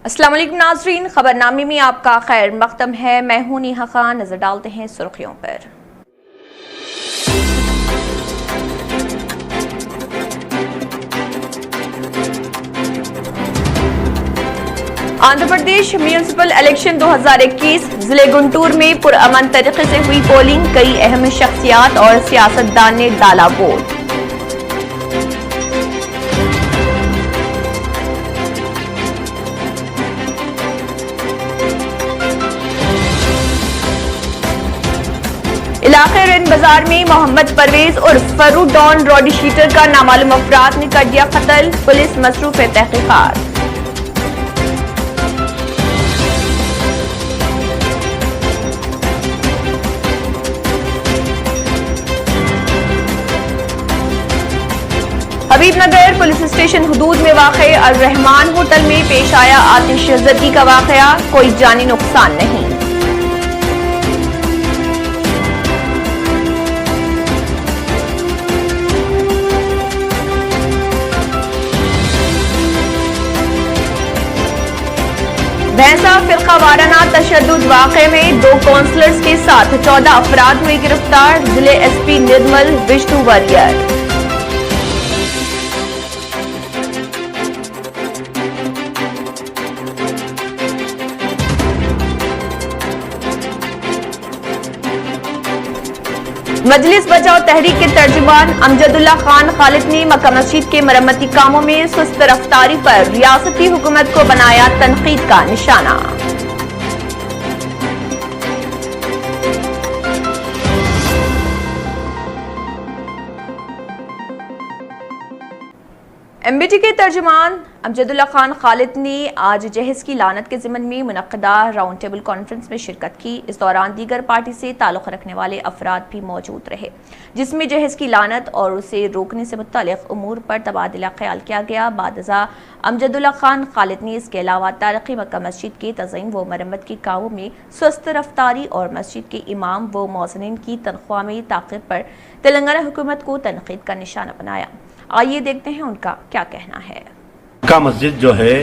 अस्सलाम वालेकुम नाज़रीन, खबरनामे में आपका खैर मकदम है। मैं हूं नेहा खान। नजर डालते हैं सुर्खियों पर। आंध्र प्रदेश म्यूनिसिपल इलेक्शन 2021 जिले गुंटूर में पुरअमन तरीके से हुई पोलिंग। कई अहम शख्सियात और सियासतदान ने डाला वोट। इलाके रिन बाजार में मोहम्मद परवेज उर्फ फरू डॉन रॉडी शीटर का नामालूम अफराद ने कर दिया कत्ल। पुलिस मसरूफ तहकीकात। हबीबनगर पुलिस स्टेशन हुदूद में वाक़े अल रहमान होटल में पेश आया आतिशज़दी का वाक़या। कोई जानी नुकसान नहीं। भैंसा फिरका वाराना तशद्दुद वाक़े में 2 काउंसलर्स के साथ 14 अफराद हुए गिरफ्तार। जिले एसपी निर्मल विष्णु वरियर। मजलिस बचाओ तहरीक के तर्जुमान अमजदुल्ला खान खालिद ने मक्का मस्जिद के मरम्मती कामों में सुस्त रफ्तारी पर रियासती हुकूमत को बनाया तनकीद का निशाना। एमबीटी के तर्जुमान अमजदुल्ला खान खालिद ने आज जहेज की लानत के ज़िमन में मुनक्कदा राउंड टेबल कॉन्फ्रेंस में शिरकत की। इस दौरान दीगर पार्टी से ताल्लुक़ रखने वाले अफराद भी मौजूद रहे, जिसमें जहेज की लानत और उसे रोकने से मुत्तल्लिक़ उमूर पर तबादला ख्याल किया गया। बादज़ा अमजदुल्ला खान खालिद ने इसके अलावा तारीख़ी मक्का मस्जिद के तज़यीन व मरम्मत के कामों में सुस्त रफ्तारी और मस्जिद के इमाम व मौज़िनीन की तनख्वाह में ताक़ीर पर तेलंगाना हुकूमत को तनक़ीद का निशाना बनाया। आइए देखते हैं उनका क्या कहना है। मक्का मस्जिद जो है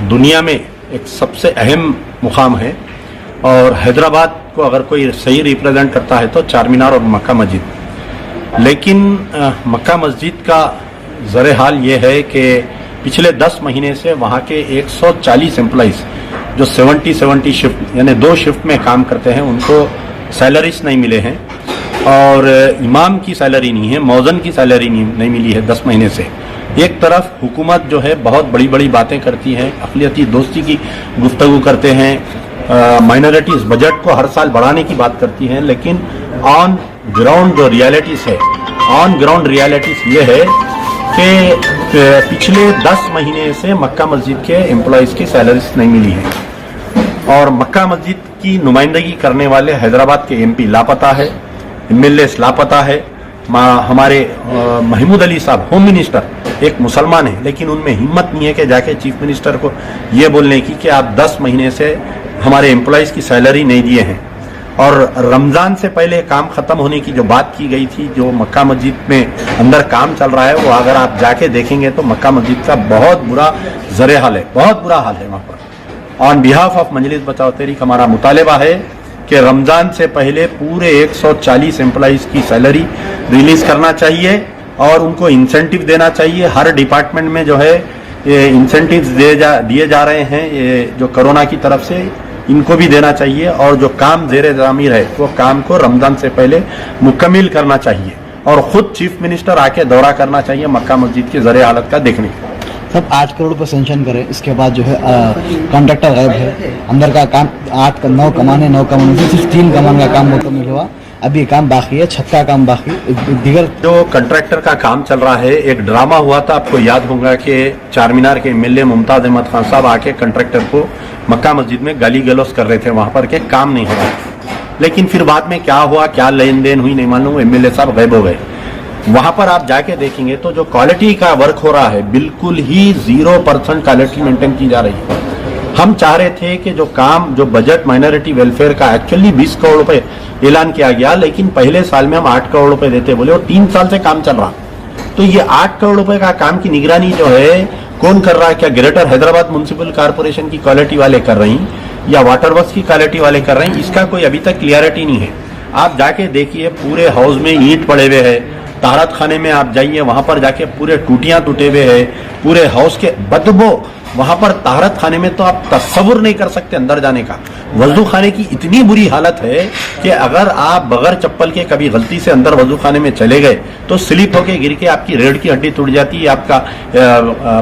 दुनिया में एक सबसे अहम मुकाम है और हैदराबाद को अगर कोई सही रिप्रेजेंट करता है तो चार मीनार और मक्का मस्जिद। लेकिन मक्का मस्जिद का ज़र हाल ये है कि पिछले 10 महीने से वहाँ के 140 एम्प्लॉइज़ जो 70 शिफ्ट यानी 2 शिफ्ट में काम करते हैं उनको सैलरीज नहीं मिले हैं और इमाम की सैलरी नहीं है, मौज़न की सैलरी नहीं मिली है 10 महीने से। एक तरफ हुकूमत जो है बहुत बड़ी बड़ी बातें करती है, अक़लियती दोस्ती की गुफ्तगू करते हैं, माइनॉरिटीज़ बजट को हर साल बढ़ाने की बात करती हैं, लेकिन ऑन ग्राउंड जो रियलिटीज़ है, ऑन ग्राउंड रियलिटीज़ ये है कि पिछले 10 महीने से मक्का मस्जिद के एम्प्लॉइज़ की सैलरीज नहीं मिली है और मक्का मस्जिद की नुमाइंदगी करने वाले हैदराबाद के MP लापता है, MLAs लापता है। हमारे महमूद अली साहब होम मिनिस्टर एक मुसलमान है, लेकिन उनमें हिम्मत नहीं है कि जाके चीफ मिनिस्टर को ये बोलने की कि आप 10 महीने से हमारे एम्प्लॉइज़ की सैलरी नहीं दिए हैं। और रमज़ान से पहले काम ख़त्म होने की जो बात की गई थी, जो मक्का मस्जिद में अंदर काम चल रहा है, वो अगर आप जाके देखेंगे तो मक्का मस्जिद का बहुत बुरा ज़र हाल है, बहुत बुरा हाल है वहाँ पर। ऑन बिहाफ ऑफ मजलिस बचाओ तहरीक हमारा मुतालबा है कि रमज़ान से पहले पूरे 140 एम्प्लॉइज़ की सैलरी रिलीज करना चाहिए और उनको इंसेंटिव देना चाहिए। हर डिपार्टमेंट में जो है ये इंसेंटिव्स दिए जा रहे हैं, ये जो कोरोना की तरफ से इनको भी देना चाहिए और जो काम ज़ेरे तामीर है वो काम को रमज़ान से पहले मुकम्मिल करना चाहिए और ख़ुद चीफ मिनिस्टर आके दौरा करना चाहिए मक्का मस्जिद की ज़र हालत का देखने के। सब 8 करोड़ रुपये सेंक्शन करें, इसके बाद जो है कॉन्ट्रैक्टर गायब है। अंदर का काम 9 कमाने से सिर्फ 3 कमान का काम मुकम्मल हुआ, अभी काम बाकी है, छत का काम बाकी, दीगर जो कंट्रैक्टर का काम चल रहा है। एक ड्रामा हुआ था, आपको याद होगा कि चार मीनार के MLA मुमताज़ अहमद खान साहब आके कंट्रैक्टर को मक्का मस्जिद में गाली गलौज कर रहे थे वहाँ पर के काम नहीं हो रहा। लेकिन फिर बाद में क्या हुआ, क्या लेन देन हुई नहीं मालूम, MLA साहब गायब हो गए। वहां पर आप जाके देखेंगे तो जो क्वालिटी का वर्क हो रहा है बिल्कुल ही 0% क्वालिटी मेंटेन की जा रही है। हम चाह रहे थे कि जो काम, जो बजट माइनॉरिटी वेलफेयर का एक्चुअली 20 करोड़ रुपए ऐलान किया गया, लेकिन पहले साल में हम 8 करोड़ रुपए देते बोले और 3 साल से काम चल रहा। तो ये 8 करोड़ रुपए का काम की निगरानी जो है कौन कर रहा है? क्या ग्रेटर हैदराबाद म्युनिसिपल कॉर्पोरेशन की क्वालिटी वाले कर रही हैं या वाटर वर्क्स की क्वालिटी वाले कर रहे हैं? इसका कोई अभी तक क्लियरिटी नहीं है। आप जाके देखिए, पूरे हाउस में ईंट पड़े हुए हैं। तारत खाने में आप जाइए, वहां पर जाके पूरे टूटियां टूटे हुए हैं, पूरे हाउस के बदबू। वहां पर तारत खाने में तो आप तस्वुर नहीं कर सकते अंदर जाने का। वजू खाने की इतनी बुरी हालत है कि अगर आप बगैर चप्पल के कभी गलती से अंदर वजू खाने में चले गए तो स्लिप होके गिर के आपकी रीढ़ की हड्डी टूट जाती है, आपका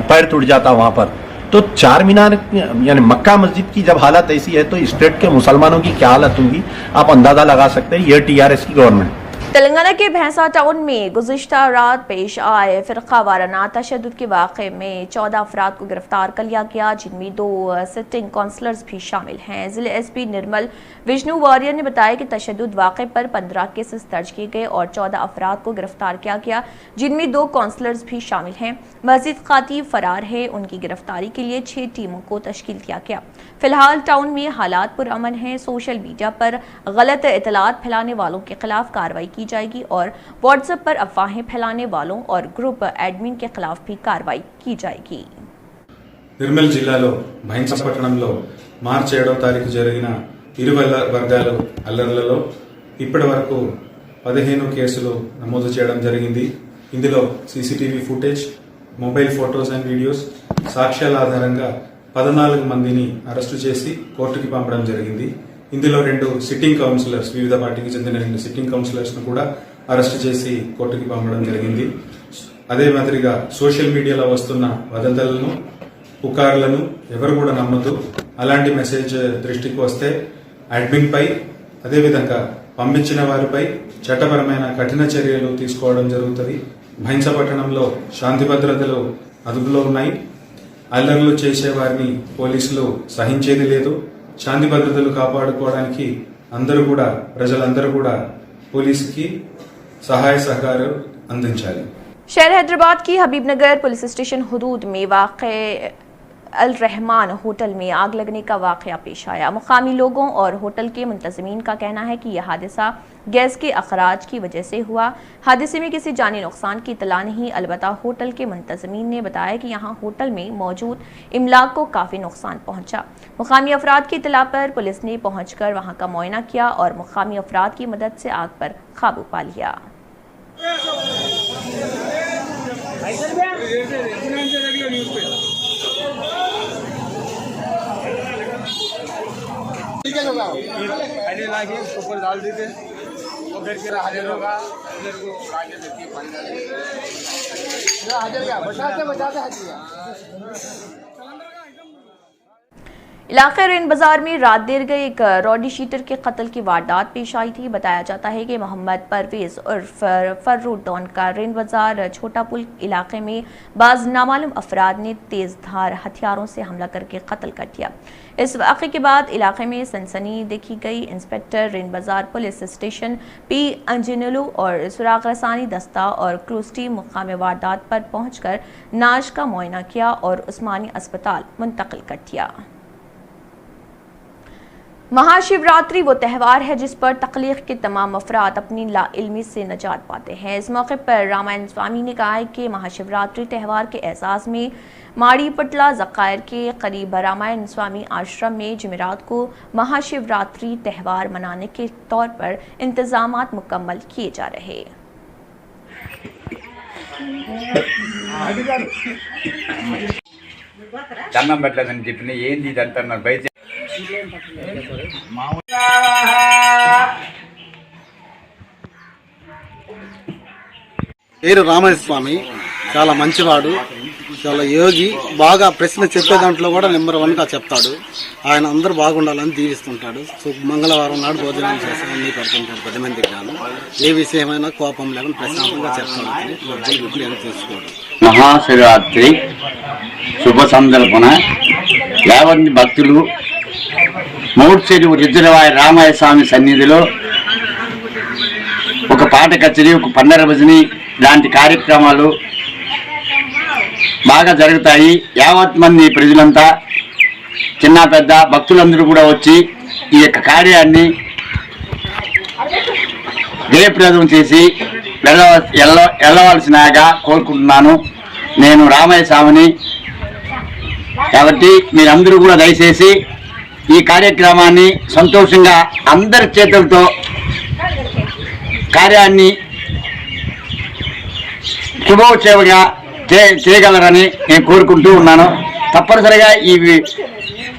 पैर टूट जाता वहां पर। तो चार मीनार यानी मक्का मस्जिद की जब हालत ऐसी है तो स्टेट के मुसलमानों की क्या हालत होगी आप अंदाजा लगा सकते हैं। ये टीआरएस की गवर्नमेंट। तेलंगाना के भैंसा टाउन में गुज़िश्ता रात पेश आए फिरका वाराना तशद्दुद के वाक़े में 14 अफराद को गिरफ्तार कर लिया गया, जिनमें 2 सिटिंग काउंसलर्स भी शामिल हैं। जिले एसपी निर्मल विष्णु वॉरियर ने बताया कि तशद्दुद वाक़े पर 15 केसेस दर्ज किए गए और 14 अफराद को गिरफ्तार किया गया, जिनमें 2 काउंसलर्स भी शामिल हैं। मस्जिद खातीब फरार है, उनकी गिरफ्तारी के लिए 6 टीमों को तश्कील दिया गया। फिलहाल टाउन में हालात पुरअमन हैं। सोशल मीडिया पर गलत इतलात फैलाने वालों के खिलाफ कार्रवाई की जाएगी और व्हाट्सएप पर अफवाहें फैलाने वालों और ग्रुप एडमिन के खिलाफ भी कार्रवाई की जाएगी। నిర్మల్ జిల్లాలో భైంసపట్టణంలో మార్చి 7వ తారీఖు జరిగిన ఇరు వర్గాల అల్లర్లలో ఇప్పటి వరకు 15 కేసులు నమోదు చేయడం జరిగింది। ఇందులో CCTV footage, mobile photos and videos, సాక్ష్యాల ఆధారంగా 14 మందిని అరెస్టు చేసి కోర్టుకి పంపడం జరిగింది। ఇందులో 2 సిట్టింగ్ కౌన్సిలర్స్, వివిధ పార్టీకి చెందిన 2 సిట్టింగ్ కౌన్సిలర్స్ ను కూడా అరెస్టు చేసి కోర్టుకి పంపడం జరిగింది। అదే మాదిరిగా సోషల్ మీడియాలో వస్తున్న వదంతులను, పుకార్లను ఎవరు కూడా నమ్మొద్దు। అలాంటి మెసేజ్ దృష్టికి వస్తే అడ్మిన్ పై, అదేవిధంగా పంపించిన వారిపై చట్టపరమైన కఠిన చర్యలు తీసుకోవడం జరుగుతుంది। భైంసపట్టణంలో శాంతి భద్రతలు అదుపులో ఉన్నాయి। అల్లర్లు చేసే వారిని పోలీసులు సహించేది లేదు। శాంతి భద్రతలు కాపాడుకోవడానికి అందరూ కూడా, ప్రజలందరూ కూడా పోలీసుకి సహాయ సహకారం అందించాలి। शहर हैदराबाद की हबीबनगर पुलिस स्टेशन हुदूद में वाक़े अल रहमान होटल में आग लगने का वाक़या पेश आया। मुकामी लोगों और होटल के मुंतज़मीन का कहना है कि यह हादसा गैस के अखराज की वजह से हुआ। हादसे में किसी जानी नुकसान की इतला नहीं, अलबत्ता होटल के मुंतज़मीन ने बताया कि यहाँ होटल में मौजूद इमलाक को काफ़ी नुकसान पहुँचा। मुकामी अफराद की इतला पर पुलिस ने पहुँचकर वहाँ का मुआयना किया और मुकामी अफराद की मदद से आग पर काबू पा लिया। ऊपर डाल देते उधर के हाजिर होगा, उधर को आगे देती हाजिर क्या बचाते इलाके रेन बाजार में रात देर गए एक रॉडी शीटर के कत्ल की वारदात पेश आई थी। बताया जाता है कि मोहम्मद परवेज उर्फ फर्रू डॉन का रेन बाजार छोटा पुल इलाके में बाज नामालूम अफराद ने तेज धार हथियारों से हमला करके कत्ल कर दिया। इस वाक़े के बाद इलाके में सनसनी देखी गई। इंस्पेक्टर रेन बाजार पुलिस स्टेशन पी अंजनलू और सुराग रसानी दस्ता और क्रूज टीम मुकाम वारदात पर पहुंचकर नाश का मुआयना किया और उस्मानी अस्पताल मुंतकिल कर दिया। महाशिवरात्रि वो त्यौहार है जिस पर तकलीफ के तमाम अफराद अपनी लाइल्मी से निजात पाते हैं। इस मौके पर रामायण स्वामी ने कहा है कि महाशिवरात्रि त्यौहार के एहसास में माड़ी पटला ज़कायर के करीब रामायण स्वामी आश्रम में जुमेरात को महाशिवरात्रि त्यौहार मनाने के तौर पर इंतजामात मुकम्मल किए जा रहे हैं। దండం పెట్టలేదని చెప్పిన ఏంది ఇదంతా నాకు బయట పేరు రామయ్య స్వామి, చాలా మంచివాడు, చాలా యోగి, బాగా ప్రశ్న చెప్పే దాంట్లో కూడా నెంబర్ 1గా చెప్తాడు. ఆయన అందరూ బాగుండాలని దీవిస్తుంటాడు. సో మంగళవారం నాడు భోజనం చేసి అన్ని పెడుతుంటాడు 10 మందికి గాను. ఏ విషయమైనా కోపం లేకుండా ప్రశాంతంగా చెప్తాడు. అని తీసుకోడు. మహాశివరాత్రి శుభ సందర్భన యావత్ భక్తులు మౌడ్చెరు రిజర్వాయర్ రామయ్య స్వామి సన్నిధిలో ఒక పాట కచేరీ, ఒక పండర భజని లాంటి కార్యక్రమాలు బాగా జరుగుతాయి. యావత్ మంది ప్రజలంతా, చిన్న పెద్ద భక్తులందరూ కూడా వచ్చి ఈ యొక్క కార్యాన్ని జయప్రదం చేసి వెళ్ళవలసినగా కోరుకుంటున్నాను. నేను రామయ్య స్వామిని కాబట్టి మీరందరూ కూడా దయచేసి ఈ కార్యక్రమాన్ని సంతోషంగా అందరి చేతులతో కార్యాన్ని శుభోత్సవంగా చేయగలరని నేను కోరుకుంటూ ఉన్నాను. తప్పనిసరిగా ఈ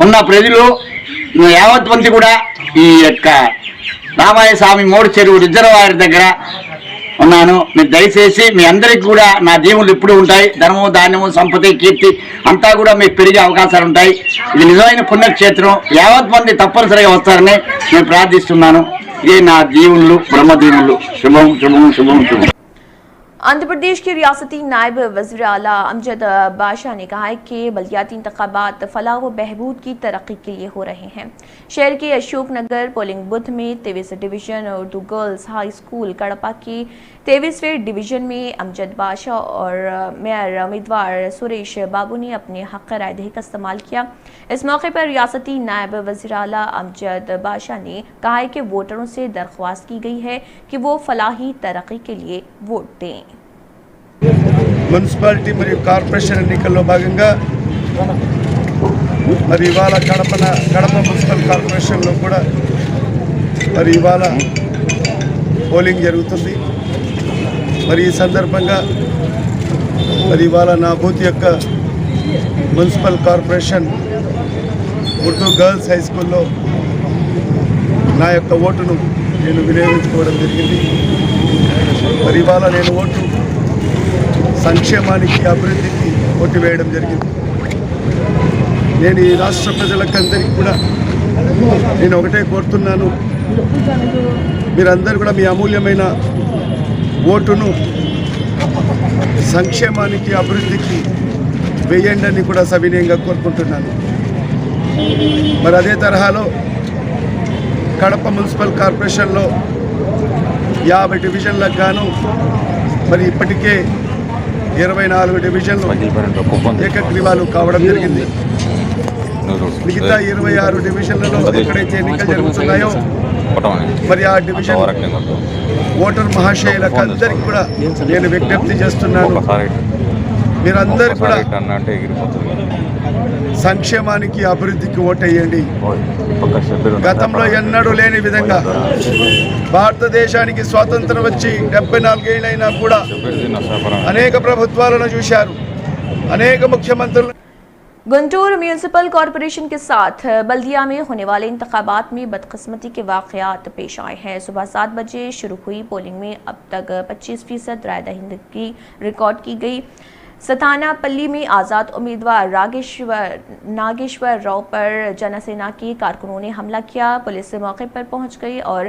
ఉన్న ప్రజలు యావత్ మంది కూడా ఈ యొక్క రామాయ స్వామి మోడు చెరువు రిజర్వాయర్ దగ్గర ఉన్నాను. మీరు దయచేసి మీ అందరికీ కూడా నా దీవులు ఎప్పుడు ఉంటాయి. ధనము, ధాన్యము, సంపత్తి, కీర్తి అంతా కూడా మీకు పెరిగే అవకాశాలు ఉంటాయి. ఇది నిజమైన పుణ్యక్షేత్రం. యావత్ మంది తప్పనిసరిగా వస్తారని నేను ప్రార్థిస్తున్నాను. ఇదే నా దీవులు, బ్రహ్మ దీవులు. శుభం శుభం శుభం శుభం. आंध्र प्रदेश के रियासती नायब वज़ीर आला अमजद बाशा ने कहा है कि बल्दियाती इंतखाबात फलाह व बहबूद की तरक्की के लिए हो रहे हैं। शहर के अशोक नगर पोलिंग बूथ में 23 division Urdu girls high school कड़पा के 23वें डिवीज़न में अमजद बाशा और मेयर उम्मीदवार सुरेश बाबू ने अपने हक़ रायदही का इस्तेमाल किया। इस मौके पर रियासती नायब वज़ीर आला अमजद बाशा ने कहा है कि वोटरों से दरख्वास्त की गई है कि वो फलाही तरक्की के लिए वोट दें। మున్సిపాలిటీ మరియు కార్పొరేషన్ ఎన్నికల్లో భాగంగా మరి ఇవాళ కడప మున్సిపల్ కార్పొరేషన్లో కూడా మరి ఇవాళ పోలింగ్ జరుగుతుంది. మరి ఈ సందర్భంగా మరి ఇవాళ నా బూత్ యొక్క municipal corporation Urdu girls high స్కూల్లో నా యొక్క ఓటును నేను వినియోగించుకోవడం జరిగింది. మరి ఇవాళ నేను ఓటు సంక్షేమానికి, అభివృద్ధికి ఓటు వేయడం జరిగింది. నేను ఈ రాష్ట్ర ప్రజలకందరికీ కూడా నేను ఒకటే కోరుతున్నాను, మీరందరూ కూడా మీ అమూల్యమైన ఓటును సంక్షేమానికి, అభివృద్ధికి వేయండి అని కూడా సవినయంగా కోరుకుంటున్నాను. మరి అదే తరహాలో కడప మున్సిపల్ కార్పొరేషన్లో 50 డివిజన్లకు గాను మరి ఇప్పటికే 24 డివిజన్లు ఏకగ్రీవాలు కావడం జరిగింది. మిగతా 26 డివిజన్లలో ఎక్కడైతే ఎన్నికలు జరుగుతున్నాయో మరి ఆ డివిజన్ ఓటర్ మహాశయులకు అందరికీ కూడా నేను విజ్ఞప్తి చేస్తున్నాను, మీరందరూ కూడా సంక్షేమానికి, అభివృద్ధికి ఓటేయండి. గతంలో ఎన్నడూ లేని విధంగా భారతదేశానికి స్వాతంత్రం వచ్చి 74 ఏళ్ళైనా కూడా అనేక ప్రభుత్వాలను చూశారు, అనేక ముఖ్యమంత్రులు. गुंटूर म्यूनसिपल कॉरपोरेशन के साथ बल्दिया में होने वाले इंतखाबात में बदकिस्मती के वाक़यात पेश आए हैं। सुबह 7 बजे शुरू हुई पोलिंग में अब तक 25% राय दहिंदगी रिकॉर्ड की गई। सथानापल्ली में आज़ाद उम्मीदवार नागेश्वर राव पर जनसेना के कारकुनों ने हमला किया। पुलिस मौके पर पहुंच गई और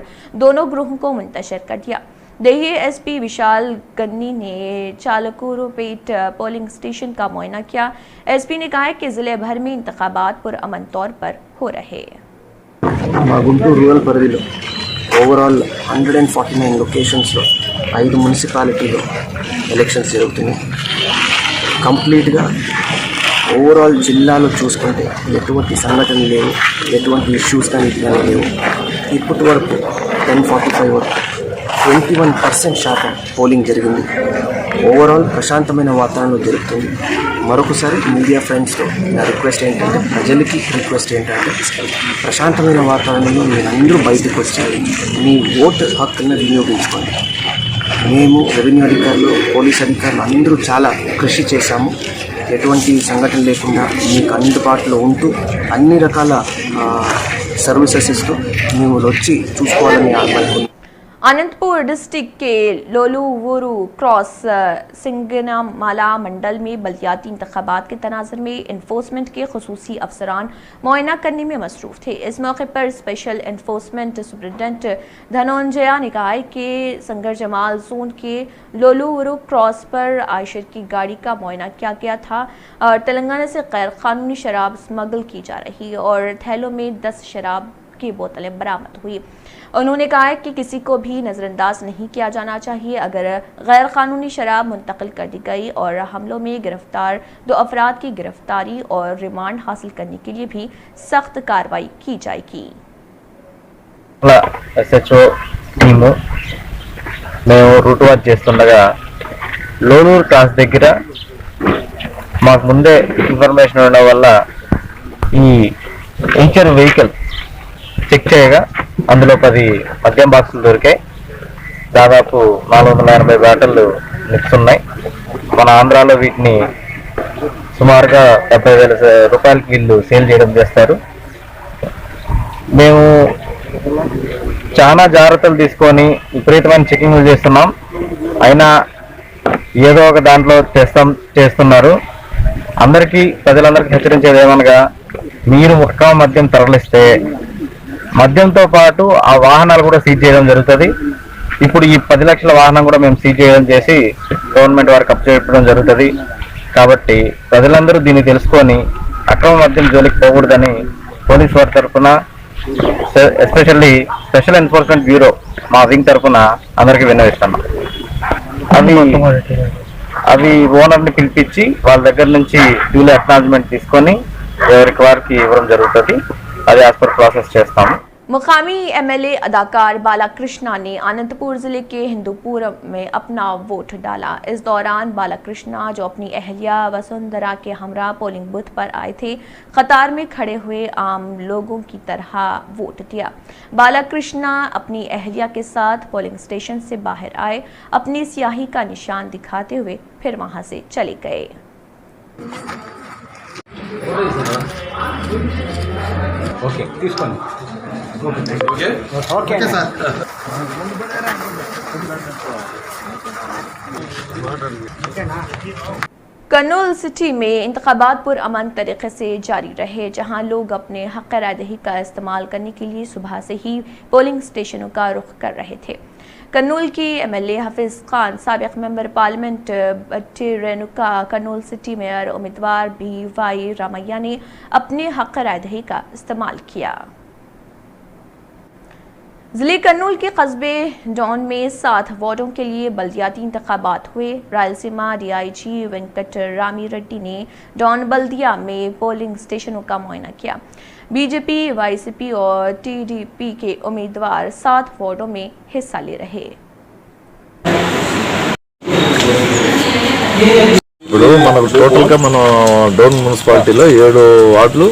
दोनों ग्रुपों को मुंतशिर कर दिया। देही एसपी विशाल गन्नी ने चालकुरुपेट पोलिंग स्टेशन का मुआयना किया। एसपी ने कहा है कि जिले भर में इंतखाबात पुरअमन तौर पर हो रहे। गुंटूर रूरल परिधिलो ओवराल 149 లొకేషన్స్లో 5 మున్సిపాలిటీలో ఎలక్షన్స్ జరుగుతున్నాయి. కంప్లీట్గా ఓవరాల్ జిల్లాలో చూసుకుంటే ఎటువంటి సంఘటనలు లేవు, ఎటువంటి ఇష్యూస్ కానీ లేవు. ఇప్పటి వరకు 10:45 వరకు 21% శాతం పోలింగ్ జరిగింది. ఓవరాల్ ప్రశాంతమైన వాతావరణంలో జరుగుతుంది. మరొకసారి మీడియా ఫ్రెండ్స్తో నా రిక్వెస్ట్ ఏంటంటే, ప్రజలకి రిక్వెస్ట్ ఏంటంటే, ప్రశాంతమైన వాతావరణంలో మీరందరూ బయటకు వచ్చి మీ ఓటు హక్కును వినియోగించుకోండి. మేము రెవెన్యూ అధికారులు, పోలీస్ అధికారులు అందరూ చాలా కృషి చేశాము. ఎటువంటి సంఘటన లేకుండా మీకు అందుబాటులో ఉంటూ అన్ని రకాల సర్వీసెస్ ఇస్తూ మేము వచ్చి చూసుకోవాలని అనుకుంటున్నాం. अनंतपुर डिस्ट्रिक्ट के लोलूवुरु क्रॉस सिंगनामाला मंडल में बल्दियाती इंतखाबात के तनाज़ुर में इन्फोर्समेंट के खुसूसी अफसरान मुआयना करने में मसरूफ़ थे। इस मौके पर स्पेशल इन्फोर्समेंट सुपरिटेंडेंट धनंजया ने कहा कि संगर जमाल जोन के लोलूवुरु क्रॉस पर आयशर की गाड़ी का मुआयना किया गया था और तेलंगाना से गैर कानूनी शराब स्मगल की जा रही और थैलों में 10 शराब की बोतलें बरामद हुई। उन्होंने कहा है कि किसी को भी नज़रअंदाज नहीं किया जाना चाहिए। अगर गैर कानूनी शराब मुंतकिल कर दी गई और हमलों में गिरफ्तार 2 अफराद की गिरफ्तारी और रिमांड हासिल करने के लिए भी सख्त कार्रवाई की जाएगी। SHO టీము మేము రూట్ వాచ్ చేస్తుండగా లోనూరు క్రాస్ దగ్గర మాకు ముందే ఇన్ఫర్మేషన్ ఉండడం వల్ల ఈ వెంచర్ వెహికల్ చెక్ చేయగా అందులో 10 మద్యం బాక్సులు దొరికాయి. దాదాపు 480 బాటిళ్ళు నిప్స్ ఉన్నాయి. మన ఆంధ్రాలో వీటిని సుమారుగా 70,000 రూపాయలకి వీళ్ళు సేల్ చేయడం చేస్తారు. మేము చాలా జాగ్రత్తలు తీసుకొని విపరీతమైన చెకింగ్లు చేస్తున్నాం. అయినా ఏదో ఒక దాంట్లో చేస్తున్నారు. ప్రజలందరికీ హెచ్చరించేది ఏమనగా, మీరు అక్రమ మద్యం తరలిస్తే మద్యంతో పాటు ఆ వాహనాలు కూడా సీజ్ చేయడం జరుగుతుంది. ఇప్పుడు ఈ 10 లక్షల వాహనం కూడా మేము సీజ్ చేసి గవర్నమెంట్ వారికి అప్పచెప్పడం జరుగుతుంది. కాబట్టి ప్రజలందరూ దీన్ని తెలుసుకొని అక్రమ మద్యం జోలికి పోకూడదని పోలీస్ వారి తరఫున, ఎస్పెషల్లీ స్పెషల్ ఎన్ఫోర్స్మెంట్ బ్యూరో మా వింగ్ తరఫున అందరికీ విన్నవిస్తున్నాం. అవి ఓనర్ని పిలిపించి వాళ్ళ దగ్గర నుంచి డ్యూలీ అక్నాలజ్మెంట్ తీసుకొని ఎవరికి వారికి ఇవ్వడం జరుగుతుంది. అది యాజ్ పర్ ప్రాసెస్ చేస్తాము. मुकामी एमएलए अदाकार बालाकृष्णा ने अनंतपुर जिले के हिंदूपुर में अपना वोट डाला। इस दौरान बालाकृष्णा, जो अपनी अहलिया वसुंधरा के हमरा पोलिंग बूथ पर आए थे, कतार में खड़े हुए आम लोगों की तरह वोट दिया। बालाकृष्णा अपनी अहलिया के साथ पोलिंग स्टेशन से बाहर आए, अपनी स्याही का निशान दिखाते हुए फिर वहां से चले गए। कर्नूल सिटी में इंतखाबात पुरअमन तरीके से जारी रहे, जहां लोग अपने हक़ रायदही का इस्तेमाल करने के लिए सुबह से ही पोलिंग स्टेशनों का रुख कर रहे थे। कर्नूल की एमएलए हफीज खान, साबिक मेंबर पार्लियामेंट भट्टी रेणुका, कर्नूल सिटी मेयर उम्मीदवार BY रामैया ने अपने हक़ रायदही का इस्तेमाल किया। जिले कर्नूल के कस्बे डॉन में 7 वार्डों के लिए बल्दियाती इंतखाबात हुए। रायलसीमा DIG वेंकट रामी रेड्डी ने डॉन बल्दिया में पोलिंग स्टेशनों का मुआयना किया। बीजेपी, YCP और TDP के उम्मीदवार 7 वार्डों में हिस्सा ले रहे। ఇప్పుడు మనకు టోటల్గా మన డోన్ మున్సిపాలిటీలో 7 వార్డులు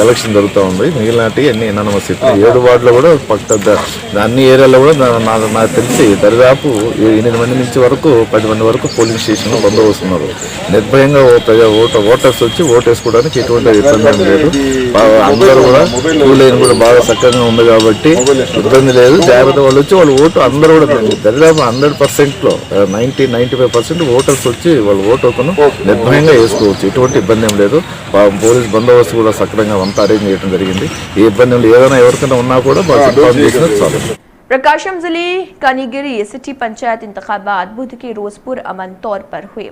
ఎలక్షన్ జరుగుతూ ఉంది. మిగిలినవి అన్ని ఎనానమస్ సీట్లు. 7 వార్డులో కూడా అన్ని ఏరియాలో కూడా నాకు తెలిసి దరిదాపు 8 మంది నుంచి వరకు 10 మంది వరకు పోలింగ్ స్టేషన్లు బందోబస్తున్నారు. నిర్భయంగా ఓటర్స్ వచ్చి ఓటేసుకోవడానికి ఎటువంటి ఇబ్బంది లేదు. అందరూ కూడా క్యూ లైన్ కూడా బాగా చక్కగా ఉంది కాబట్టి ఇబ్బంది లేదు. జాగ్రత్త వాళ్ళు వచ్చి వాళ్ళు ఓటు అందరూ కూడా దరిదాపు 100%లో 90-95% ఓటర్స్ వచ్చి వాళ్ళు ఓటును నిర్భయంగా వేసుకోవచ్చు. ఎటువంటి ఇబ్బంది ఏం లేదు. పోలీస్ బందోబస్తు కూడా సక్రమంగా అంతా అరేంజ్ చేయడం జరిగింది. ఏ ఇబ్బంది ఏదైనా ఎవరికైనా ఉన్నా కూడా చాలు. प्रकाशम जिले कनीगिरी सिटी पंचायत इंतखाबात बुध के रोज पुरअमन तौर पर हुए।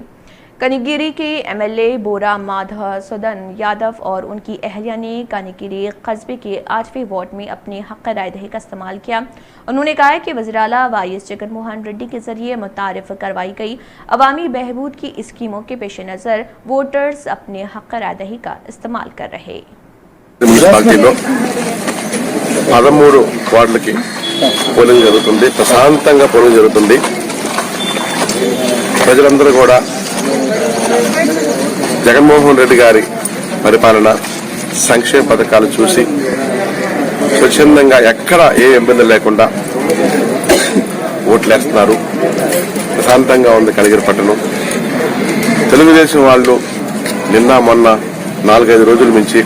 कनीगिरी के MLA बोरा माधव सुदन यादव और उनकी अहलिया ने कनीगिरी कस्बे के 8वें वार्ड में अपने हक़ रायदही का इस्तेमाल किया। उन्होंने कहा कि वज़ीर-ए-आला YS जगनमोहन रेड्डी के जरिए मुतारिफ करवाई गई अवामी बहबूद की स्कीमों के पेश नज़र वोटर्स अपने हक़ रायदही का इस्तेमाल कर रहे। మున్సిపాలిటీలో 13 వార్డులకి పోలింగ్ జరుగుతుంది. ప్రశాంతంగా పోలింగ్ జరుగుతుంది. ప్రజలందరూ కూడా జగన్మోహన్ రెడ్డి గారి పరిపాలన, సంక్షేమ పథకాలు చూసి స్వచ్ఛందంగా ఎక్కడ ఏ ఇబ్బంది లేకుండా ఓట్లేస్తున్నారు. ప్రశాంతంగా ఉంది కనిగిరి పట్టణం. తెలుగుదేశం వాళ్ళు నిన్న మొన్న 4-5 రోజుల నుంచి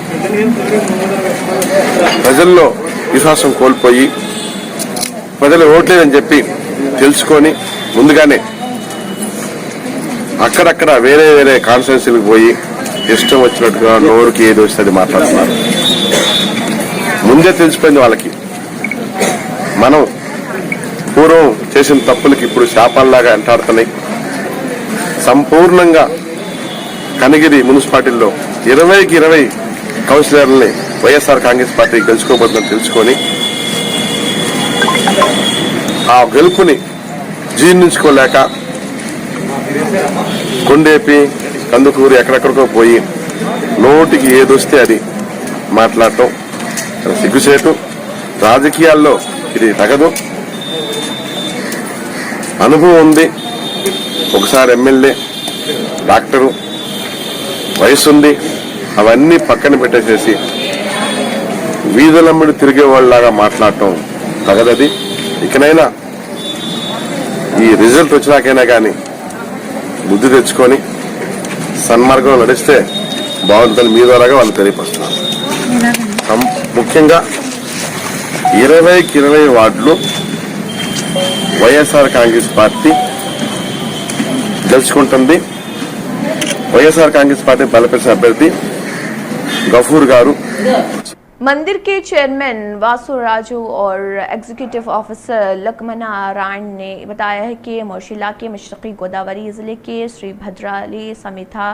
ప్రజల్లో విశ్వాసం కోల్పోయి ప్రజలు ఓట్లేదని చెప్పి తెలుసుకొని ముందుగానే అక్కడక్కడ వేరే వేరే కాన్స్టిట్యున్సీలకు పోయి ఇష్టం వచ్చినట్టుగా నోరుకి ఏది వస్తే అది మాట్లాడుతున్నారు. ముందే తెలిసిపోయింది వాళ్ళకి. మనం పూర్వం చేసిన తప్పులకి ఇప్పుడు శాపాల్లాగా వెంటాడుతున్నాయి. సంపూర్ణంగా కనిగిరి మున్సిపాలిటీల్లో 20కి 20 కౌన్సిలర్లని వైఎస్ఆర్ కాంగ్రెస్ పార్టీ గెలుచుకోబోతుందని తెలుసుకొని ఆ గెలుపుని జీర్ణించుకోలేక కొండేపి, కందుకూరు ఎక్కడెక్కడికో పోయి నోటికి ఏదొస్తే అది మాట్లాడటం సిగ్గుచేటు. రాజకీయాల్లో ఇది తగదు. అనుభవం ఉంది. ఒకసారి ఎమ్మెల్యే, డాక్టరు, వయసు ఉంది, అవన్నీ పక్కన పెట్టేసేసి వీధులమ్మడి తిరిగే వాళ్ళలాగా మాట్లాడటం తగదది. ఇకనైనా ఈ రిజల్ట్ వచ్చినాకైనా కానీ బుద్ధి తెచ్చుకొని సన్మార్గంలో నడిస్తే బాగుంటుందని మీ ద్వారాగా వాళ్ళు తెలియపరుస్తున్నారు. ముఖ్యంగా 20కి 20 వార్డులు వైఎస్ఆర్ కాంగ్రెస్ పార్టీ గెలుచుకుంటుంది. వైఎస్ఆర్ కాంగ్రెస్ పార్టీ బలపరిచిన అభ్యర్థి గఫూర్ గారు. मंदिर के चेयरमैन वासु राजू और एग्जीक्यूटिव ऑफिसर लक्ष्मण नारायण ने बताया है कि मोशिला के मशरकी गोदावरी जिले के श्री भद्राली समेता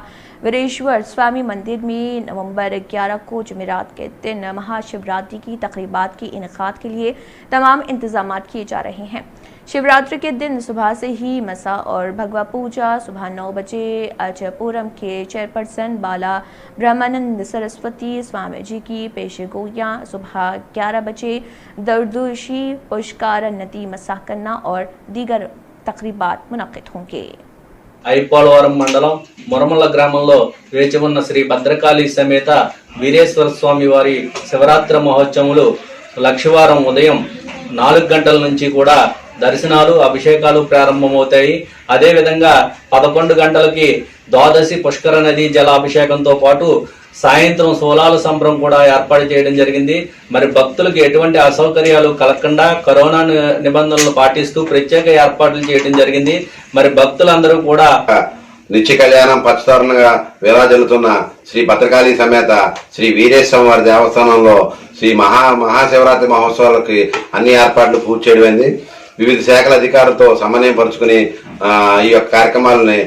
वीरेश्वर स्वामी मंदिर में नवंबर 11 को जुमेरात के दिन महाशिवरात्रि की तकरीबात के इनेकाद के लिए तमाम इंतजाम किए जा रहे हैं। शिवरात्रि के दिन सुबह से ही मसा और भगवा पूजा सुबह 9 बजे अजयपुरम के चेयरपर्सन बाला ब्रह्मानंद सरस्वती स्वामी जी की पेशगोइयाँ सुबह 11 बजे दरदुशी पुष्कार नदी मसा करना और दीगर तकरीबात मुनक्किद होंगे। ఐపోలవరం మండలం మురమల్ల గ్రామంలో వేచి ఉన్న శ్రీ భద్రకాళి సమేత వీరేశ్వర స్వామి వారి శివరాత్రి మహోత్సవములు లక్షవారం ఉదయం 4 గంటల నుంచి కూడా దర్శనాలు అభిషేకాలు ప్రారంభమవుతాయి. అదేవిధంగా 11 గంటలకి ద్వాదశి పుష్కర నది జలాభిషేకంతో పాటు సాయంత్రం సోలాల సంబరం కూడా ఏర్పాటు చేయడం జరిగింది. మరి భక్తులకు ఎటువంటి అసౌకర్యాలు కలగకుండా కరోనా నిబంధనలు పాటిస్తూ ప్రత్యేక ఏర్పాట్లు చేయడం జరిగింది. మరి భక్తులందరూ కూడా నిత్య కళ్యాణం పచ్చతోరణంగా విరాజిల్లుతున్న శ్రీ భద్రకాళి సమేత శ్రీ వీరేశ్వర వారి దేవస్థానంలో శ్రీ మహాశివరాత్రి మహోత్సవాలకి అన్ని ఏర్పాట్లు పూర్తి చేయడమైంది. వివిధ శాఖల అధికారులతో సమన్వయం పరుచుకుని ఈ యొక్క కార్యక్రమాలని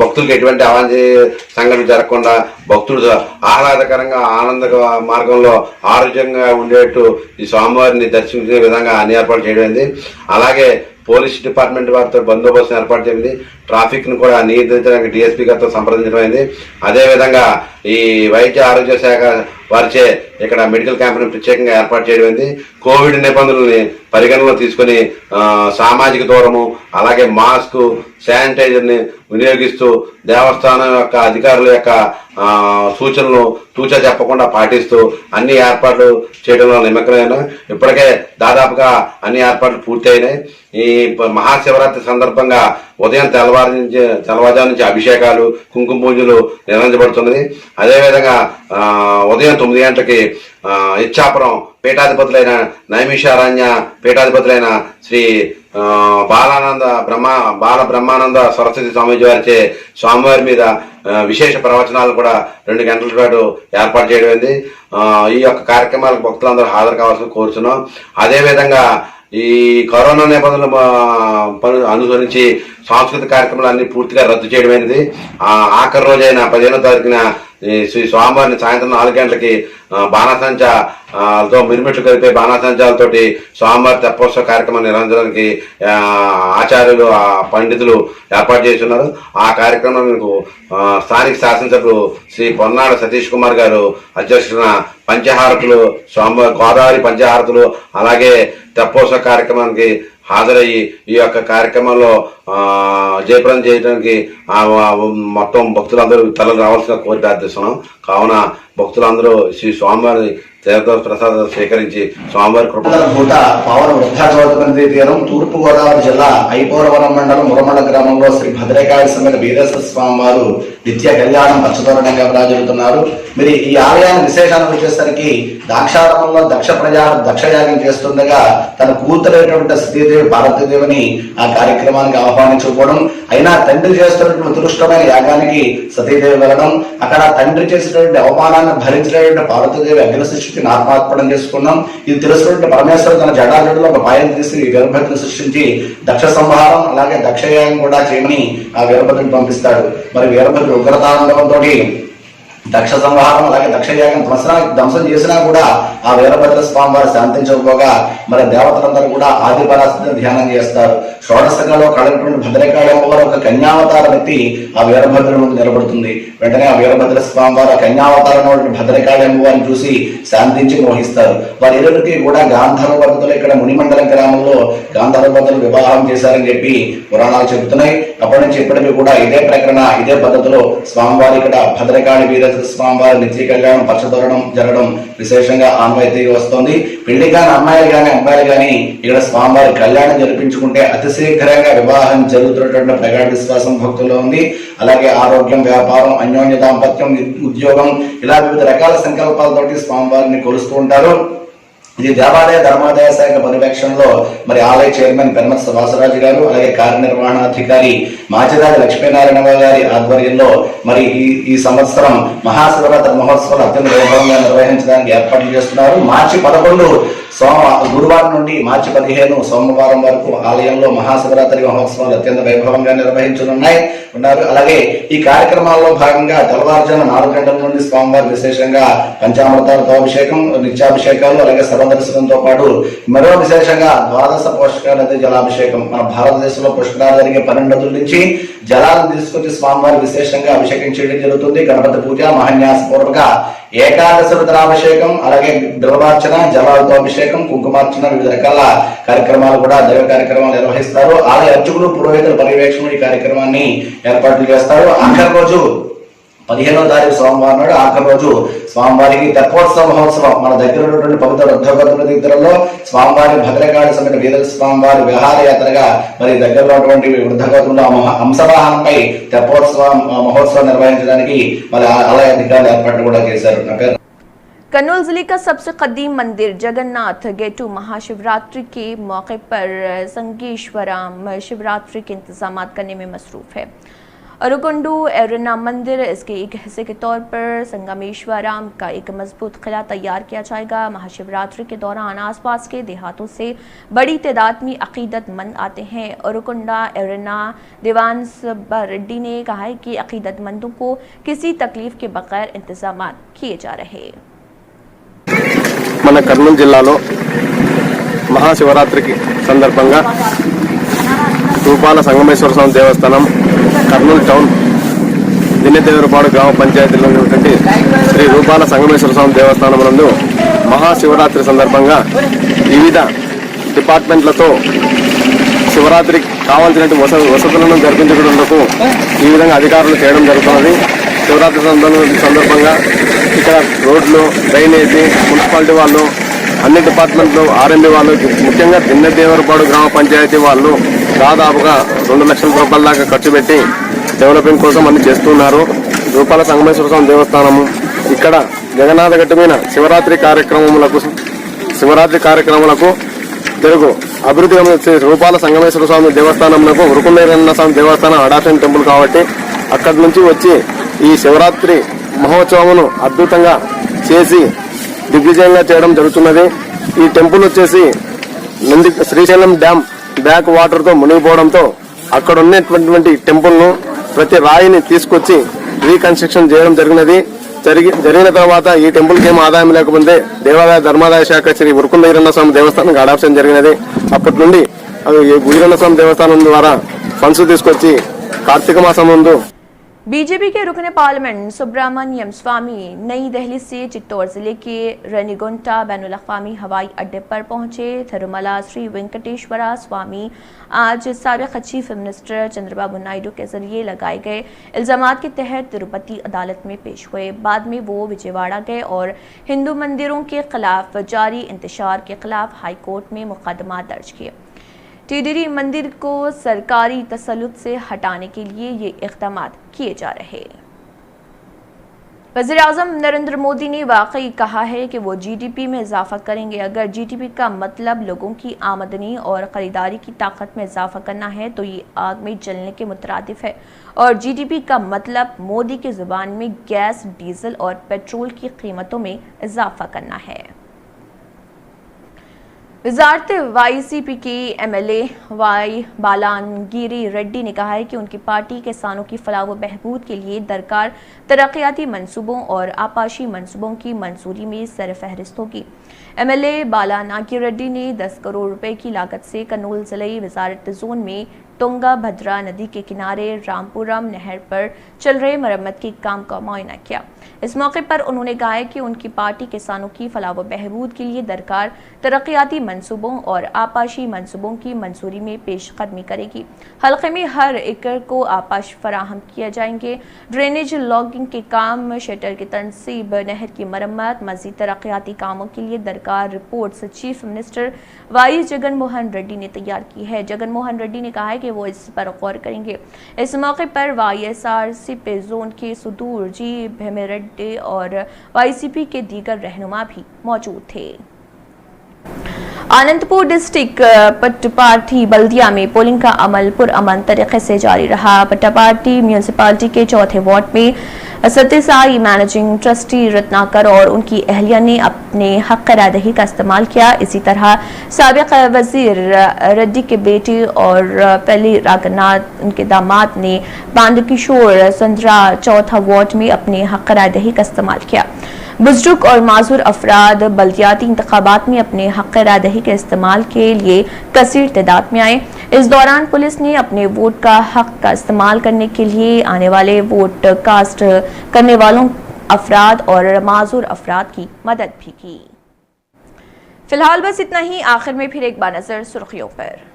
భక్తులకు ఎటువంటి అవాంఛనీయ సంఘటన జరగకుండా భక్తులు ఆహ్లాదకరంగా ఆనంద మార్గంలో ఆరోగ్యంగా ఉండేట్టు ఈ స్వామివారిని దర్శించే విధంగా అన్ని ఏర్పాటు చేయడం. అలాగే పోలీస్ డిపార్ట్మెంట్ వారితో బందోబస్తు ఏర్పాటు చేయింది. ట్రాఫిక్ ను కూడా నియంత్రించడానికి డిఎస్పీ గారితో సంప్రదించడం అయింది. అదేవిధంగా ఈ వైద్య ఆరోగ్య శాఖ వారిచే ఇక్కడ మెడికల్ క్యాంపును ప్రత్యేకంగా ఏర్పాటు చేయడం. కోవిడ్ నిబంధనల్ని పరిగణనలో తీసుకుని సామాజిక దూరము అలాగే మాస్క్ శానిటైజర్ ని వినియోగిస్తూ దేవస్థానం యొక్క అధికారుల యొక్క సూచనలు తూచా చెప్పకుండా పాటిస్తూ అన్ని ఏర్పాట్లు చేయడంలో నిమగ్నమైన ఇప్పటికే దాదాపుగా అన్ని ఏర్పాట్లు పూర్తయినాయి. ఈ మహాశివరాత్రి సందర్భంగా ఉదయం తెల్లవారుజాము నుంచి అభిషేకాలు కుంకుమ పూజలు నిర్వహించబడుతున్నది. అదేవిధంగా ఉదయం 9 గంటలకి ఇచ్చాపురం పీఠాధిపతులైన నైమిషారణ్య పీఠాధిపతులైన శ్రీ బాల బ్రహ్మానంద సరస్వతి స్వామీజీ వారిచే స్వామివారి మీద విశేష ప్రవచనాలు కూడా 2 గంటల పాటు ఏర్పాటు చేయడం. ఈ యొక్క కార్యక్రమాలకు భక్తులందరూ హాజరు కావాల్సిన కోరుతున్నాం. అదేవిధంగా ఈ కరోనా నిబంధనలు అనుసరించి సాంస్కృతిక కార్యక్రమాలన్నీ పూర్తిగా రద్దు చేయడమైనది. ఆఖరి రోజైన 15వ తారీఖున శ్రీ స్వామివారిని సాయంత్రం 4 గంటలకి బాణాసంచాతో మిరుమిట్లు కలిపే బాణాసంచాలతోటి స్వామివారి తెప్పోత్సవ కార్యక్రమం నిర్వహించడానికి ఆచార్యులు పండితులు ఏర్పాటు చేస్తున్నారు. ఆ కార్యక్రమానికి స్థానిక శాసనసభ్యులు శ్రీ పొన్నాడ సతీష్ కుమార్ గారు అధ్యక్షతన పంచహారతులు స్వామివారి గోదావరి పంచహారతులు అలాగే తెప్పోత్సవ కార్యక్రమానికి హాజరయ్యి ఈ యొక్క కార్యక్రమంలో జయప్రదం చేయడానికి మొత్తం భక్తులందరూ తరలి రావాల్సిన కోరిక ప్రార్థిస్తున్నాం. కావున భక్తులందరూ శ్రీ స్వామివారి తీర్థ ప్రసాదం స్వీకరించి స్వామివారి కృపూట పావన వృద్ధాచోదపతి తీరం తూర్పు గోదావరి జిల్లా ఐపోలవరం మండలం మురమల్ల గ్రామంలో శ్రీ భద్రకాళి సమేత వీరేశ్వర స్వామి వారు నిత్య కళ్యాణం పచ్చతోరణంగా విరాజిల్లుతున్నారు. మరి ఈ ఆలయాన్ని విశేషానికి వచ్చేసరికి దాక్షారామంలో దక్షయాగం చేస్తుండగా తన కూతురైనటువంటి సతీదేవి పార్వతీదేవిని ఆ కార్యక్రమానికి ఆహ్వానించుకోవడం, అయినా తండ్రి చేస్తున్నటువంటి ఉత్కృష్టమైన యాగానికి సతీదేవి వెళ్ళడం, అక్కడ తండ్రి చేసినటువంటి అవమానాన్ని భరించినటువంటి పార్వతీదేవి అగ్నిశిష్టిని ఆత్మార్పణం చేసుకున్నాం. ఇది తెలుసుకున్నటువంటి పరమేశ్వరుడు తన జడాజుడిలో ఒక పాయం తీసి వీరభద్రుని సృష్టించి దక్ష సంహారం అలాగే దక్షయాగం కూడా చేయమని ఆ వీరభద్రుని పంపిస్తాడు. మరి వీరభద్రుడు ఉగ్రతాండవంతో దక్ష సంహారం అలాగే దక్షయాగం ధ్వంసం చేసినా కూడా ఆ వీరభద్ర స్వామి వారు శాంతించకపోగా మరి దేవతలందరూ కూడా ఆది పరాశక్తిని ధ్యానం చేస్తారు. షోడశకంలో కళినటువంటి భద్రకాళి అమ్మవారు ఒక కన్యావతారం ఎత్తి ఆ వీరభద్రుడి ముందు నిలబడుతుంది. వెంటనే ఆ వీరభద్ర స్వామి వారు కన్యావతారం భద్రకాళి అమ్మవారిని చూసి శాంతించి మోహిస్తారు. వారిరువురికి కూడా గాంధర్వ పద్ధతిలో ఇక్కడ మునిమండలం గ్రామంలో గాంధర్వ పద్ధతులు వివాహం చేశారని చెప్పి పురాణాలు చెబుతున్నాయి. అప్పటి నుంచి ఇప్పటికీ కూడా ఇదే ప్రకరణ ఇదే పద్ధతిలో స్వామివారి ఇక్కడ భద్రకాళి వీరేశ్వర స్వామివారి నిత్య కళ్యాణం పక్షతోరణం జరగడం విశేషంగా ఆనవాయితీగా వస్తోంది. పెళ్లి కాని అమ్మాయిలు కానీ అబ్బాయిలు కానీ ఇక్కడ స్వామివారి కళ్యాణం జరిపించుకుంటే అతి శీఘ్రంగా వివాహం జరుగుతున్నటువంటి ప్రగాఢ విశ్వాసం భక్తుల్లో ఉంది. అలాగే ఆరోగ్యం, వ్యాపారం, అన్యోన్య దాంపత్యం, ఉద్యోగం ఇలా వివిధ రకాల సంకల్పాలతోటి స్వామివారిని కొలుస్తూ ఉంటారు. ఇది దేవాలయ ధర్మాదాయ శాఖ పర్యవేక్షణలో మరి ఆలయ చైర్మన్ పెనమర్తి శ్రీనివాసరాజు గారు, అలాగే కార్యనిర్వహణాధికారి మాచిరాజు లక్ష్మీనారాయణ గారి ఆధ్వర్యంలో మరి ఈ సంవత్సరం మహాశివరాత్రి మహోత్సవాలు అత్యంత వైభవంగా నిర్వహించడానికి ఏర్పాట్లు చేస్తున్నారు. మార్చి 11 గురువారం నుండి మార్చి 15 సోమవారం వరకు ఆలయంలో మహాశివరాత్రి మహోత్సవాలు అత్యంత వైభవంగా నిర్వహించనున్నారు. అలాగే ఈ కార్యక్రమాల్లో భాగంగా తెల్లవారుజామున 4 గంటల నుండి స్వామివారి విశేషంగా పంచామృతాలతో అభిషేకం, నిత్యాభిషేకాలు, అలాగే సర్వదర్శనంతో పాటు మరో విశేషంగా ద్వాదశ పోషక నది జలాభిషేకం. మన భారతదేశంలో పుష్కరాలు జరిగే 12 నదుల నుంచి జలాలను తీసుకొచ్చి స్వామివారి విశేషంగా అభిషేకం చేయడం జరుగుతుంది. గణపతి పూజ, మహాన్యాస పూర్వక ఏకాదశ రుద్రాభిషేకం, అలాగే బిల్వార్చన, జలాలతో అభిషేకం, కుంకుమార్చన, వివిధ రకాల కార్యక్రమాలు కూడా దైవ కార్యక్రమాలు నిర్వహిస్తారు. ఆలయ అర్చకులు, పురోహితుల పర్యవేక్షణ ఈ కార్యక్రమాన్ని ఏర్పాట్లు చేస్తారు. ఆఖరి రోజు 15వ తారీఖు సోమవారం నాడు ఆఖరి రోజు స్వామివారికి తెప్పోత్సవ మహోత్సవం మన దగ్గర ఉన్నటువంటి పవిత్ర వృద్ధగోత్ర తీర్థంలో స్వామివారి భద్రకాళి సమేత వీర స్వామివారి విహారయాత్రగా మరి దగ్గరలో ఉన్నటువంటి వృద్ధగోత్రంలో హంసవాహనంపై తెప్పోత్సవ మహోత్సవం నిర్వహించడానికి మరి ఆలయ అధికారులు ఏర్పాట్లు కూడా చేశారు. कन्नौज जिले का सबसे कदीम मंदिर जगन्नाथ गेटू महाशिवरात्रि के मौके पर संगेश्वरम शिवरात्रि के इंतजाम करने में मसरूफ है। अरुकुंडू एरना मंदिर इसके एक हिस्से के तौर पर संगमेश्वरम का एक मजबूत किला तैयार किया जाएगा। महाशिवरात्रि के दौरान आसपास के देहातों से बड़ी तादाद में अकीदतमंद आते हैं। अरुकुंडा एरना दीवान सबा रेड्डी ने कहा है कि अकीदतमंदों को किसी तकलीफ के बगैर इंतजाम किए जा रहे हैं। మన కర్నూలు జిల్లాలో మహాశివరాత్రికి సందర్భంగా రూపాల సంగమేశ్వర స్వామి దేవస్థానం కర్నూలు టౌన్ దిన్నెదేవరపాడు గ్రామ పంచాయతీలో ఉన్నటువంటి శ్రీ రూపాల సంగమేశ్వర స్వామి దేవస్థానం నందు మహాశివరాత్రి సందర్భంగా వివిధ డిపార్ట్మెంట్లతో శివరాత్రికి కావాల్సినటువంటి వసతులను జరిపించడంలో ఈ విధంగా అధికారులు చేయడం జరుగుతున్నది. శివరాత్రి సందర్భంగా ఇక్కడ రోడ్లు, డ్రైనేజీ, మున్సిపాలిటీ వాళ్ళు, అన్ని డిపార్ట్మెంట్లు, ఆర్ఎంబీ వాళ్ళు, ముఖ్యంగా దిన్నెదేవరపాడు గ్రామ పంచాయతీ వాళ్ళు దాదాపుగా 2 లక్షల రూపాయల దాకా ఖర్చు పెట్టి డెవలపింగ్ కోసం అన్ని చేస్తున్నారు. రూపాల సంగమేశ్వర స్వామి దేవస్థానము ఇక్కడ జగన్నాథ గట్టు మీద శివరాత్రి కార్యక్రమాలకు తెలుగు అభివృద్ధి రూపాల సంగమేశ్వర స్వామి దేవస్థానంలో ఉరుకుండేరన్న స్వామి దేవస్థానం అడాప్షన్ టెంపుల్ కాబట్టి అక్కడి నుంచి వచ్చి ఈ శివరాత్రి మహోత్సవమును అద్భుతంగా చేసి దిగ్విజయంగా చేయడం జరుగుతున్నది. ఈ టెంపుల్ వచ్చేసి శ్రీశైలం డ్యామ్ బ్యాక్ వాటర్ తో మునిగిపోవడంతో అక్కడ ఉన్నటువంటి టెంపుల్ ను ప్రతి రాయిని తీసుకొచ్చి రీకన్స్ట్రక్షన్ చేయడం జరిగిన తర్వాత ఈ టెంపుల్ కి ఏం ఆదాయం లేకపోతే దేవాదాయ ధర్మాదాయ శాఖ శ్రీ ఉరుకుంద వీరన్న స్వామి దేవస్థానానికి అడాప్షన్ జరిగినది. అప్పటి నుండి వీరన్న స్వామి దేవస్థానం ద్వారా ఫండ్స్ తీసుకొచ్చి కార్తీక మాసం ముందు बीजेपी के रुकन पार्लियामेंट सुब्रमण्यम स्वामी नई दिल्ली से चित्तौड़ जिले के रेनीगुंटा बैनुल अक़वामी हवाई अड्डे पर पहुंचे। थिरुमला श्री वेंकटेश्वरा स्वामी आज साबिक़ चीफ मिनिस्टर चंद्रबाबू नायडू के जरिए लगाए गए इल्जामात के तहत तिरुपति अदालत में पेश हुए। बाद में वो विजयवाड़ा गए और हिंदू मंदिरों के खिलाफ जारी इंतशार के खिलाफ हाई कोर्ट में मुकदमा दर्ज किए। टीडीडी मंदिर को सरकारी तसल्लुत से हटाने के लिए ये इक़दाम किए जा रहे हैं। वज़ीर-ए-आज़म नरेंद्र मोदी ने वाकई कहा है कि वो जीडीपी में इजाफा करेंगे। अगर जीडीपी का मतलब लोगों की आमदनी और ख़रीदारी की ताकत में इजाफा करना है तो ये आग में जलने के मुतरादिफ है और जीडीपी का मतलब मोदी की ज़ुबान में गैस, डीजल और पेट्रोल की कीमतों में इजाफा करना है। वजारत वाईसीपी के एमएलए वाई बालानगिरी रेड्डी ने कहा है कि उनकी पार्टी किसानों की फलाह व बहबूद के लिए दरकार तरक्याती मंसूबों और आपाशी मंसूबों की मंजूरी में सरफहरिस्त होगी। एमएलए बालानागी रेड्डी ने 10 करोड़ रुपए की लागत से कन्नौज जिले वजारत जोन में तुंगा भद्रा नदी के किनारे रामपुरम नहर पर चल रहे मरम्मत के काम का मुआयना किया। इस मौके पर उन्होंने कहा कि उनकी पार्टी किसानों की फलाह व बहबूद के लिए दरकार तरक्याती मंसूबों और आपाशी मंसूबों की मंजूरी में पेशकदमी करेगी। हल्के में हर एकड़ को आपाश फराहम किया जाएंगे। ड्रेनेज लॉगिंग के काम, शटर की तनसीब, नहर की मरम्मत, मजीद तरक्याती कामों के लिए दरकार reports chief minister Y Jagan Mohan Reddy ने तैयार की है। जगन मोहन रेड्डी ने कहा है कि वो इस पर गौर करेंगे। इस मौके पर YSRCP जोन के सुदूर जी भेमेरेड्डी और YCP के दीगर रहनुमा भी मौजूद थे। आनंदपुर डिस्ट्रिक्ट पट्टापार्टी बल्दिया में पोलिंग का अमल पुरअमन तरीके से जारी रहा। पट्टापार्टी म्यूनसिपालिटी के चौथे वार्ड में सत्यसाई मैनेजिंग ट्रस्टी रत्नाकर और उनकी अहलिया ने अपने हक रायदही का इस्तेमाल किया। इसी तरह साबिक वजीर रेड्डी के बेटे और पहले रागनाथ उनके दामाद ने बांदकिशोर संद्रा चौथा वार्ड में अपने हक रायदही का इस्तेमाल किया। बुजुर्ग और माजूर अफराद बल्दियाती इंतखाबात में अपने हक रायदही के इस्तेमाल के लिए कसीर तादाद में आए। इस दौरान पुलिस ने अपने वोट का हक का इस्तेमाल करने के लिए आने वाले वोट कास्ट करने वालों अफराद और माजूर अफराद की मदद भी की। फिलहाल बस इतना ही। आखिर में फिर एक बार नजर सुर्खियों पर।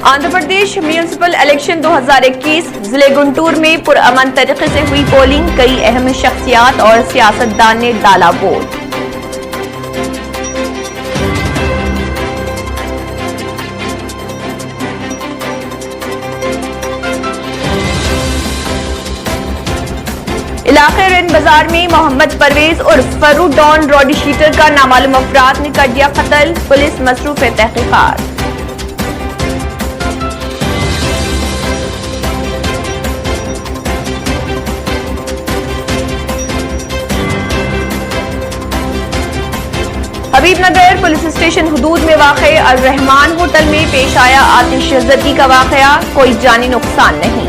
आंध्र प्रदेश म्यूनिसिपल इलेक्शन 2021 जिले गुंटूर में पुरअमन तरीके से हुई पोलिंग। कई अहम शख्सियात और सियासतदान ने डाला वोट। इलाके रिन बाजार में मोहम्मद परवेज और फरू डॉन रॉडी शीटर का नामालूम अफराद ने कर दिया कत्ल। पुलिस मसरूफ तहकीकात। हबीबनगर पुलिस स्टेशन हुदूद में वाक़े अल रहमान होटल में पेश आया आतिशज़दी का वाक़या। कोई जानी नुकसान नहीं।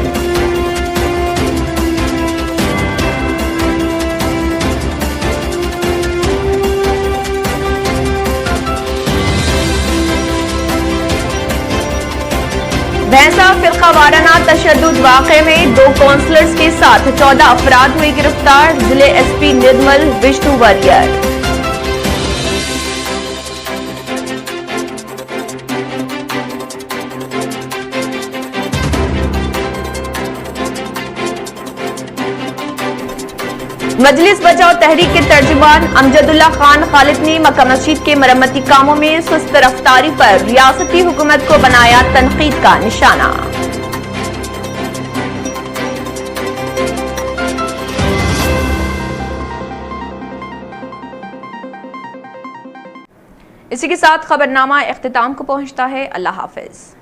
भैंसा फिरका वाराना तशद्दुद वाक़े में 2 काउंसलर्स के साथ 14 अफराद हुए गिरफ्तार। जिले SP निर्मल विष्णु वरियर। मजलिस बचाओ तहरीक के तर्जुमान अमजदुल्ला खान खालिद ने मक्का मस्जिद के मरम्मती कामों में सुस्त रफ्तारी पर रियासती हुकूमत को बनाया तनकीद का निशाना। इसी के साथ खबरनामा इख्तिताम को पहुंचता है। अल्लाह हाफिज।